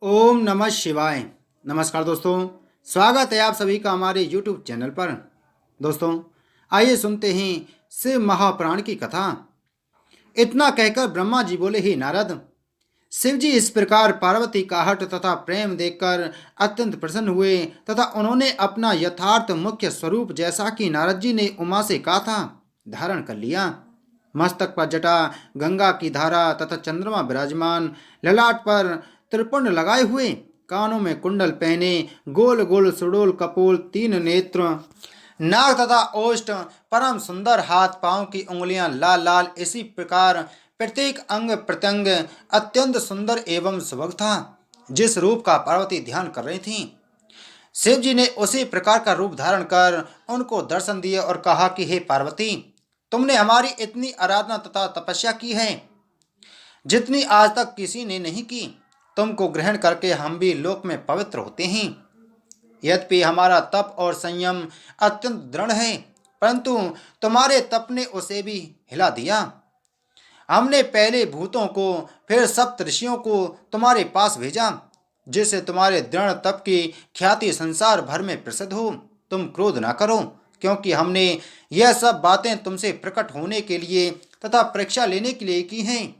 ओम नमः शिवाय। नमस्कार दोस्तों, स्वागत है आप सभी का हमारे YouTube चैनल पर। दोस्तों, आइए सुनते हैं शिव महापुराण की कथा। इतना कहकर ब्रह्मा जी बोले, ही नारद, शिव जी इस प्रकार पार्वती का हठ तथा प्रेम देखकर अत्यंत प्रसन्न हुए तथा उन्होंने अपना यथार्थ मुख्य स्वरूप, जैसा कि नारद जी ने उमा से कहा था, धारण कर लिया। मस्तक पर जटा, गंगा की धारा तथा चंद्रमा विराजमान, ललाट पर त्रिपुंड लगाए हुए, कानों में कुंडल पहने, गोल गोल सुडोल कपोल, तीन नेत्र, नाक तथा ओष्ठ, परम सुंदर हाथ पांव की उंगलियां लाल लाल, इसी प्रकार प्रत्येक अंग प्रत्यंग अत्यंत सुंदर एवं सुभग था। जिस रूप का पार्वती ध्यान कर रही थीं, शिव जी ने उसी प्रकार का रूप धारण कर उनको दर्शन दिए और कहा कि हे पार्वती, तुमने हमारी इतनी आराधना तथा तपस्या की है जितनी आज तक किसी ने नहीं की। तुमको ग्रहण करके हम भी लोक में पवित्र होते हैं। यद्यपि हमारा तप और संयम अत्यंत दृढ़ है, परंतु तुम्हारे तप ने उसे भी हिला दिया। हमने पहले भूतों को, फिर सप्त ऋषियों को तुम्हारे पास भेजा, जिससे तुम्हारे दृढ़ तप की ख्याति संसार भर में प्रसिद्ध हो। तुम क्रोध ना करो, क्योंकि हमने यह सब बातें तुमसे प्रकट होने के लिए तथा परीक्षा लेने के लिए की हैं।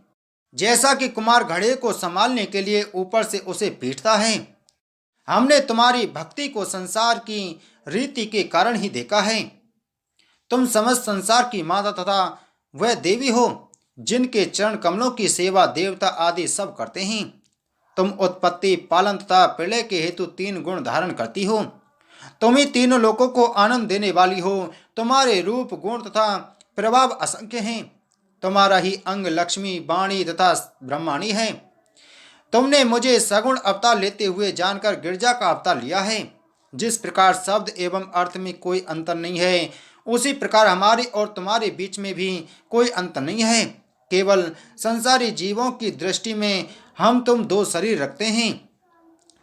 जैसा कि कुमार घड़े को संभालने के लिए ऊपर से उसे पीटता है, हमने तुम्हारी भक्ति को संसार की रीति के कारण ही देखा है। तुम समस्त संसार की माता तथा वह देवी हो, जिनके चरण कमलों की सेवा देवता आदि सब करते हैं। तुम उत्पत्ति, पालन तथा प्रलय के हेतु तीन गुण धारण करती हो। तुम ही तीनों लोकों को आनंद देने वाली हो। तुम्हारे रूप, गुण तथा प्रभाव असंख्य हैं। तुम्हारा ही अंग लक्ष्मी, वाणी तथा ब्रह्माणी है। तुमने मुझे सगुण अवतार लेते हुए जानकर गिरजा का अवतार लिया है। जिस प्रकार शब्द एवं अर्थ में कोई अंतर नहीं है, उसी प्रकार हमारे और तुम्हारे बीच में भी कोई अंतर नहीं है। केवल संसारी जीवों की दृष्टि में हम तुम दो शरीर रखते हैं,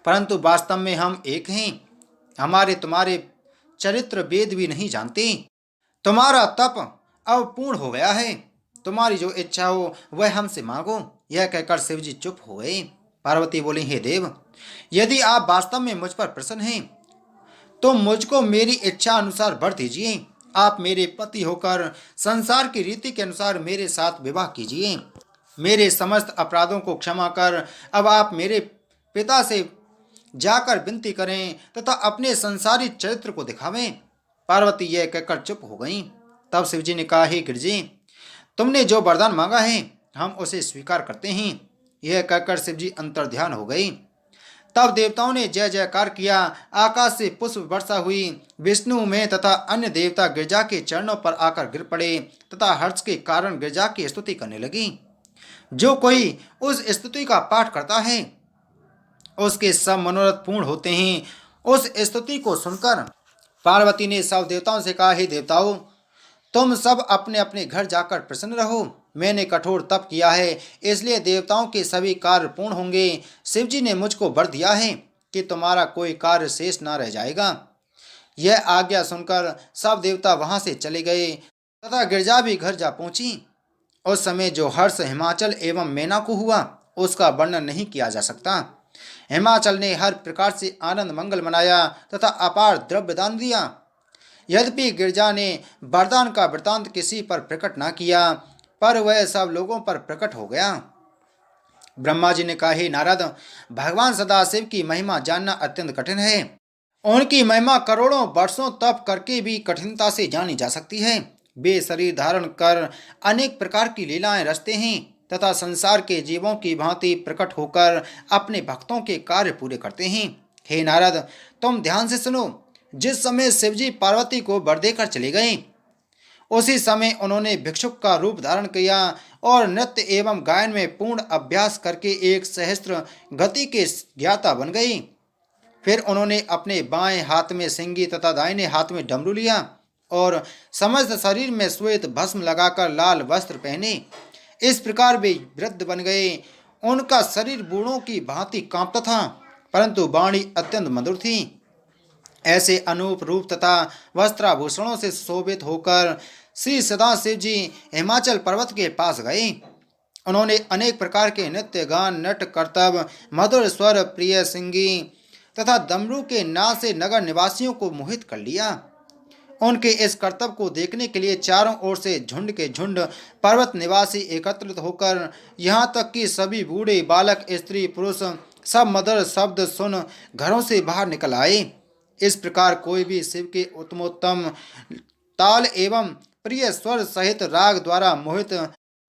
परंतु वास्तव में हम एक हैं। हमारे तुम्हारे चरित्र वेद भी नहीं जानते। तुम्हारा तप अब पूर्ण हो गया है। तुम्हारी जो इच्छा हो वह हमसे मांगो। यह कहकर शिव जी चुप हो गए। पार्वती बोली, हे देव, यदि आप वास्तव में मुझ पर प्रसन्न हैं तो मुझको मेरी इच्छा अनुसार वर दीजिए। आप मेरे पति होकर संसार की रीति के अनुसार मेरे साथ विवाह कीजिए। मेरे समस्त अपराधों को क्षमा कर अब आप मेरे पिता से जाकर विनती करें तथा अपने संसारी चरित्र को दिखावें। पार्वती यह कहकर चुप हो गईं। तब शिवजी ने कहा, हे गिरजे, तुमने जो वरदान मांगा है हम उसे स्वीकार करते हैं। यह कहकर शिवजी अंतर्ध्यान हो गई। तब देवताओं ने जय जयकार किया। आकाश से पुष्प वर्षा हुई। विष्णु में तथा अन्य देवता गिरजा के चरणों पर आकर गिर पड़े तथा हर्ष के कारण गिरजा की स्तुति करने लगी। जो कोई उस स्तुति का पाठ करता है उसके सब मनोरथ पूर्ण होते हैं। उस स्तुति को सुनकर पार्वती ने सब देवताओं से कहा, हे देवताओं, तुम सब अपने अपने घर जाकर प्रसन्न रहो। मैंने कठोर तप किया है, इसलिए देवताओं के सभी कार्य पूर्ण होंगे। शिवजी ने मुझको वर दिया है कि तुम्हारा कोई कार्य शेष न रह जाएगा। यह आज्ञा सुनकर सब देवता वहां से चले गए तथा गिरजा भी घर जा पहुंची। उस समय जो हर्ष हिमाचल एवं मैना को हुआ उसका वर्णन नहीं किया जा सकता। हिमाचल ने हर प्रकार से आनंद मंगल मनाया तथा अपार द्रव्य दान दिया। यद्यपि गिरजा ने वरदान का वृतांत किसी पर प्रकट न किया, पर वह सब लोगों पर प्रकट हो गया। ब्रह्मा जी ने कहा, हे नारद, भगवान सदाशिव की महिमा जानना अत्यंत कठिन है। उनकी महिमा करोड़ों वर्षों तप करके भी कठिनता से जानी जा सकती है। वे शरीर धारण कर अनेक प्रकार की लीलाएं रचते हैं तथा संसार के जीवों की भांति प्रकट होकर अपने भक्तों के कार्य पूरे करते हैं। हे नारद, तुम ध्यान से सुनो। जिस समय शिवजी पार्वती को वर देकर चले गए, उसी समय उन्होंने भिक्षुक का रूप धारण किया और नृत्य एवं गायन में पूर्ण अभ्यास करके एक सहस्त्र गति के ज्ञाता बन गई। फिर उन्होंने अपने बाएं हाथ में सिंगी तथा दाहिने हाथ में डमरू लिया और समस्त शरीर में श्वेत भस्म लगाकर लाल वस्त्र पहने। इस प्रकार वे वृद्ध बन गए। उनका शरीर बूढ़ों की भांति कांपता था, परंतु वाणी अत्यंत मधुर थी। ऐसे अनूप रूप तथा वस्त्राभूषणों से शोभित होकर श्री सदाशिव जी हिमाचल पर्वत के पास गए उन्होंने अनेक प्रकार के नृत्य, गान, नट, करतब, मधुर स्वर, प्रिय सिंगी तथा डमरू के नाद से नगर निवासियों को मोहित कर लिया। उनके इस करतब को देखने के लिए चारों ओर से झुंड के झुंड पर्वत निवासी एकत्रित होकर, यहाँ तक कि सभी बूढ़े, बालक, स्त्री, पुरुष सब मधुर शब्द सुन घरों से बाहर निकल आए। इस प्रकार कोई भी शिव के उत्तमोत्तम ताल एवं प्रिय स्वर सहित राग द्वारा मोहित,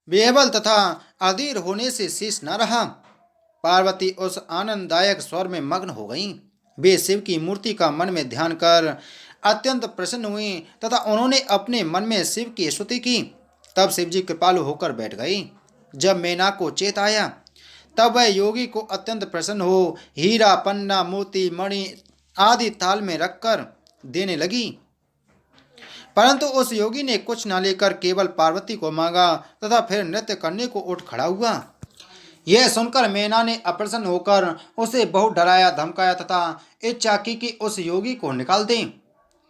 बेहबल तथा अधीर होने से शेष न रहा। पार्वती उस आनंददायक स्वर में मग्न हो गईं। वे शिव की मूर्ति का मन में ध्यान कर अत्यंत प्रसन्न हुई तथा उन्होंने अपने मन में शिव की स्तुति की। तब शिव जी कृपालु होकर बैठ गई। जब मैना को चेत आया तब वह योगी को अत्यंत प्रसन्न हो हीरा, पन्ना, मोती, मणि आदि ताल में रखकर देने लगी। परंतु उस योगी ने कुछ न लेकर केवल पार्वती को मांगा तथा फिर नृत्य करने को उठ खड़ा हुआ। यह सुनकर मैना ने अप्रसन्न होकर उसे बहुत डराया, धमकाया तथा इच्छा की कि उस योगी को निकाल दें।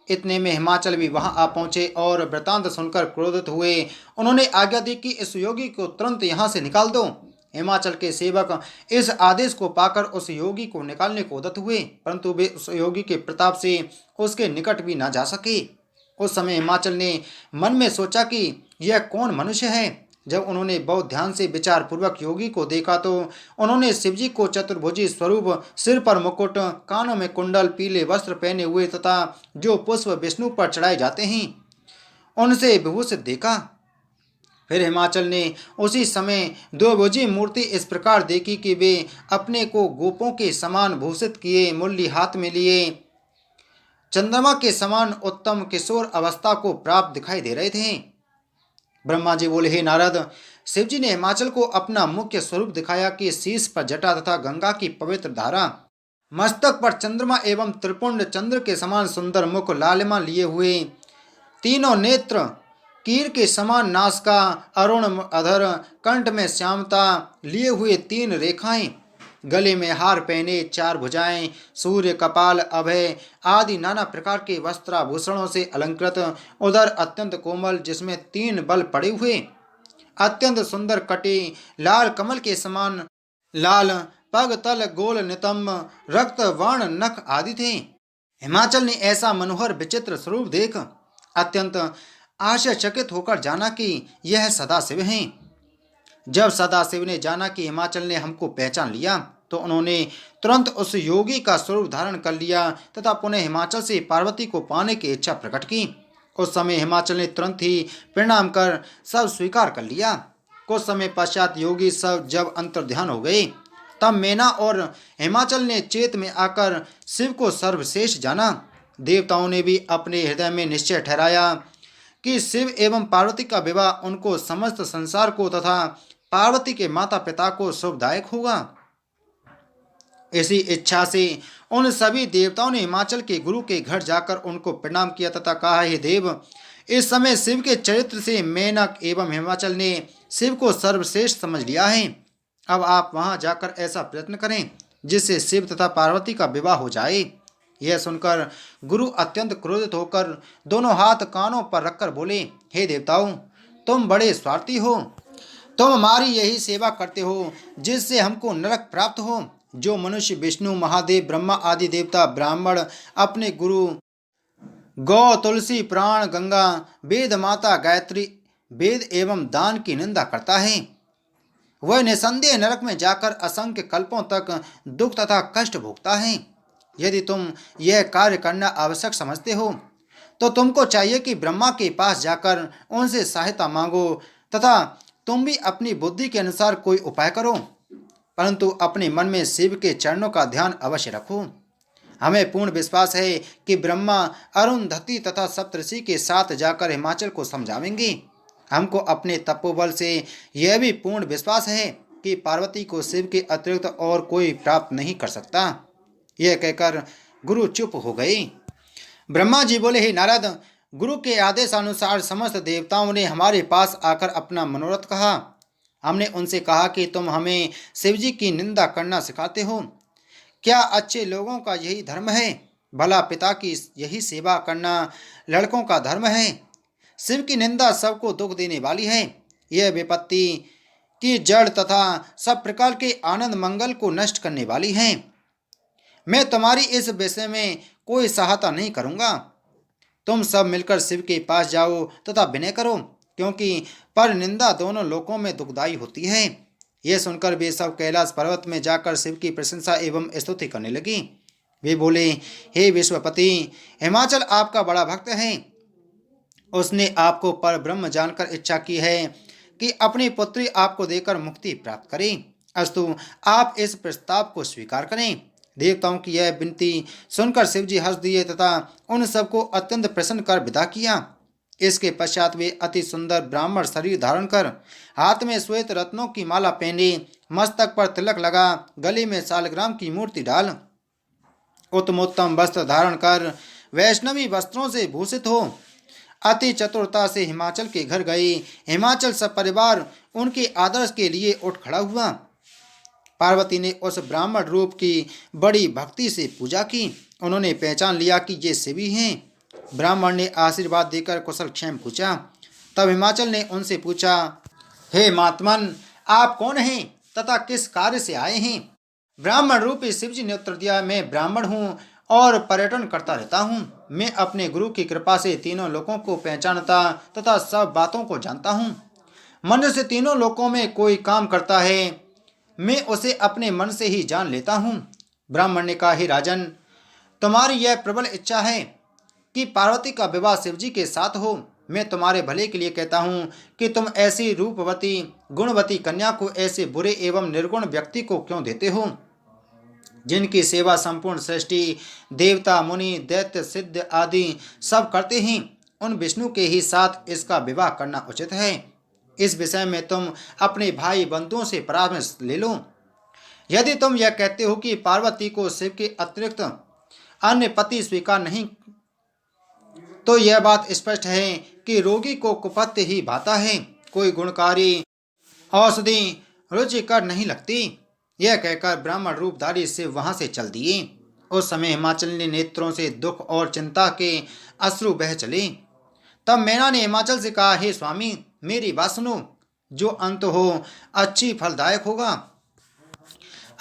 इतने में हिमाचल भी वहां आ पहुंचे और वृतांत सुनकर क्रोधित हुए। उन्होंने आज्ञा दी कि इस योगी को तुरंत यहाँ से निकाल दो। हिमाचल के सेवक इस आदेश को पाकर उस योगी को निकालने को उद्यत हुए, परंतु वे उस योगी के प्रताप से उसके निकट भी न जा सके। उस समय हिमाचल ने मन में सोचा कि यह कौन मनुष्य है। जब उन्होंने बहुत ध्यान से विचार पूर्वक योगी को देखा तो उन्होंने शिवजी को चतुर्भुजी स्वरूप, सिर पर मुकुट, कानों में कुंडल, पीले वस्त्र पहने हुए तथा जो पुष्प विष्णु पर चढ़ाए जाते हैं उनसे विभूषित देखा। फिर हिमाचल ने उसी समय द्विभुजी मूर्ति इस प्रकार देखी कि वे अपने को गोपों के समान भूषित किए, मुरली हाथ में लिए, चंद्रमा के समान उत्तम किशोर अवस्था को प्राप्त दिखाई दे रहे थे। ब्रह्मा जी बोले, हे नारद, शिवजी ने हिमाचल को अपना मुख्य स्वरूप दिखाया कि शीश पर जटा तथा गंगा की पवित्र धारा, मस्तक पर चंद्रमा एवं त्रिपुंड चंद्र के समान सुंदर मुख, लालिमा लिए हुए तीनों नेत्र, कीर के समान नासिका, अरुण अधर, कंठ में श्यामता लिए हुए तीन रेखाएं, गले में हार पहने, चार भुजाएं, सूर्य, कपाल, अभय आदि नाना प्रकार के वस्त्राभूषणों से अलंकृत, उधर अत्यंत कोमल जिसमें तीन बल पड़े हुए, अत्यंत सुंदर कटी, लाल कमल के समान लाल, पग तल गोल नितंब, रक्त वर्ण नख आदि थे। हिमाचल ने ऐसा मनोहर विचित्र स्वरूप देख अत्यंत आश्चर्यचकित होकर जाना कि यह सदाशिव हैं। जब सदाशिव ने जाना कि हिमाचल ने हमको पहचान लिया तो उन्होंने तुरंत उस योगी का स्वरूप धारण कर लिया तथा पुनः हिमाचल से पार्वती को पाने की इच्छा प्रकट की। उस समय हिमाचल ने तुरंत ही प्रणाम कर सब स्वीकार कर लिया। कुछ समय पश्चात योगी सब जब अंतर्ध्यान हो गए तब मैना और हिमाचल ने चेत में आकर शिव को सर्वश्रेष्ठ जाना। देवताओं ने भी अपने हृदय में निश्चय ठहराया कि शिव एवं पार्वती का विवाह उनको, समस्त संसार को तथा पार्वती के माता पिता को शुभदायक होगा। इसी इच्छा से उन सभी देवताओं ने हिमाचल के गुरु के घर जाकर उनको प्रणाम किया तथा कहा, हे देव, इस समय शिव के चरित्र से मेनक एवं हिमाचल ने शिव को सर्वश्रेष्ठ समझ लिया है। अब आप वहां जाकर ऐसा प्रयत्न करें जिससे शिव तथा पार्वती का विवाह हो जाए। यह सुनकर गुरु अत्यंत क्रोधित होकर दोनों हाथ कानों पर रखकर बोले, हे देवताओं, तुम बड़े स्वार्थी हो। तुम हमारी यही सेवा करते हो जिससे हमको नरक प्राप्त हो। जो मनुष्य विष्णु, महादेव, ब्रह्मा आदि देवता, ब्राह्मण अपने गुरु, गौ, तुलसी, प्राण, गंगा, वेद माता, गायत्री, वेद एवं दान की निंदा करता है, वह निसंदेह नरक में जाकर असंख्य कल्पों तक दुख तथा कष्ट भोगता है। यदि तुम यह कार्य करना आवश्यक समझते हो तो तुमको चाहिए कि ब्रह्मा के पास जाकर उनसे सहायता मांगो तथा तुम भी अपनी बुद्धि के अनुसार कोई उपाय करो, परंतु अपने मन में शिव के चरणों का ध्यान अवश्य रखो। हमें पूर्ण विश्वास है कि ब्रह्मा, अरुंधति तथा सप्तऋषि के साथ जाकर हिमाचल को समझावेंगे। हमको अपने तपोबल से यह भी पूर्ण विश्वास है कि पार्वती को शिव के अतिरिक्त और कोई प्राप्त नहीं कर सकता। यह कहकर गुरु चुप हो गए। ब्रह्मा जी बोले, हे नारद, गुरु के आदेशानुसार समस्त देवताओं ने हमारे पास आकर अपना मनोरथ कहा। हमने उनसे कहा कि तुम हमें शिवजी की निंदा करना सिखाते हो। क्या अच्छे लोगों का यही धर्म है? भला पिता की यही सेवा करना लड़कों का धर्म है? शिव की निंदा सबको दुख देने वाली है। यह विपत्ति कि जड़ तथा सब प्रकार के आनंद मंगल को नष्ट करने वाली हैं। मैं तुम्हारी इस विषय में कोई सहायता नहीं करूंगा। तुम सब मिलकर शिव के पास जाओ तथा विनय करो, क्योंकि पर निंदा दोनों लोकों में दुखदाई होती है। यह सुनकर वे सब कैलाश पर्वत में जाकर शिव की प्रशंसा एवं स्तुति करने लगी। वे बोले, हे विश्वपति, हिमाचल आपका बड़ा भक्त है। उसने आपको पर ब्रह्म जानकर इच्छा की है कि अपनी पुत्री आपको देकर मुक्ति प्राप्त करें। अस्तु, आप इस प्रस्ताव को स्वीकार करें। देवताओं की यह विनती सुनकर शिवजी हंस दिए तथा उन सबको अत्यंत प्रसन्न कर विदा किया। इसके पश्चात वे अति सुंदर ब्राह्मण शरीर धारण कर, हाथ में श्वेत रत्नों की माला पहने, मस्तक पर तिलक लगा, गले में सालग्राम की मूर्ति डाल, उत्तमोत्तम वस्त्र धारण कर, वैष्णवी वस्त्रों से भूषित हो अति चतुरता से हिमाचल के घर गए। हिमाचल सब परिवार उनके आदर्श के लिए उठ खड़ा हुआ। पार्वती ने उस ब्राह्मण रूप की बड़ी भक्ति से पूजा की। उन्होंने पहचान लिया कि ये शिवी हैं। ब्राह्मण ने आशीर्वाद देकर कुशल क्षेम पूछा। तब हिमाचल ने उनसे पूछा, हे महात्मन, आप कौन हैं तथा किस कार्य से आए हैं? ब्राह्मण रूपी शिवजी ने उत्तर दिया, मैं ब्राह्मण हूँ और पर्यटन करता रहता हूँ। मैं अपने गुरु की कृपा से तीनों लोकों को पहचानता तथा सब बातों को जानता हूँ। मन से तीनों लोकों में कोई काम करता है, मैं उसे अपने मन से ही जान लेता हूँ। ब्राह्मण ने कहा, हे राजन, तुम्हारी यह प्रबल इच्छा है कि पार्वती का विवाह शिवजी के साथ हो। मैं तुम्हारे भले के लिए कहता हूँ कि तुम ऐसी रूपवती गुणवती कन्या को ऐसे बुरे एवं निर्गुण व्यक्ति को क्यों देते हो, जिनकी सेवा संपूर्ण सृष्टि देवता मुनि दैत्य सिद्ध आदि सब करते हैं। उन विष्णु के ही साथ इसका विवाह करना उचित है। इस विषय में तुम अपने भाई बंधुओं से परामर्श ले लो। यदि तुम यह कहते हो कि पार्वती को शिव के अतिरिक्त अन्य पति स्वीकार नहीं, तो यह बात स्पष्ट है कि रोगी को कुपथ्य ही भाता है, कोई गुणकारी औषधि रुचिकर नहीं लगती। यह कहकर ब्राह्मण रूपधारी शिव वहां से चल दिए। उस समय हिमाचल नेत्रों से दुख और चिंता के अश्रु बह चले। तब मैना ने हिमाचल से कहा, हे स्वामी, मेरी बात सुनो, जो अंत हो अच्छी फलदायक होगा।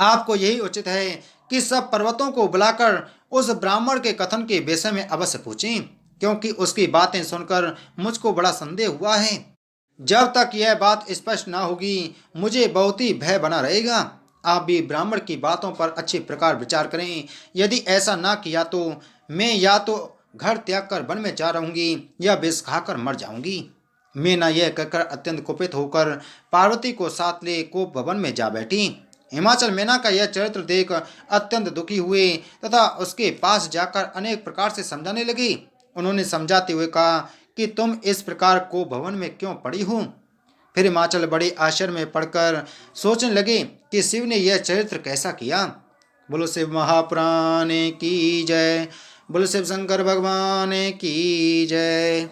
आपको यही उचित है कि सब पर्वतों को बुलाकर उस ब्राह्मण के कथन के विषय में अवश्य पूछें, क्योंकि उसकी बातें सुनकर मुझको बड़ा संदेह हुआ है। जब तक यह बात स्पष्ट न होगी, मुझे बहुत ही भय बना रहेगा। आप भी ब्राह्मण की बातों पर अच्छे प्रकार विचार करें। यदि ऐसा ना किया तो मैं या तो घर त्याग कर वन में जा रहूंगी या विष खाकर मर जाऊंगी। मीना यह कहकर अत्यंत कुपित होकर पार्वती को साथ ले कोप भवन में जा बैठी। हिमाचल मीना का यह चरित्र देख अत्यंत दुखी हुए तथा उसके पास जाकर अनेक प्रकार से समझाने लगी। उन्होंने समझाते हुए कहा कि तुम इस प्रकार कोप भवन में क्यों पड़ी हो। फिर हिमाचल बड़े आश्चर्य में पड़कर सोचने लगे कि शिव ने यह चरित्र कैसा किया। बोलो शिव महापुराण की जय। बोलो शिव शंकर भगवान की जय।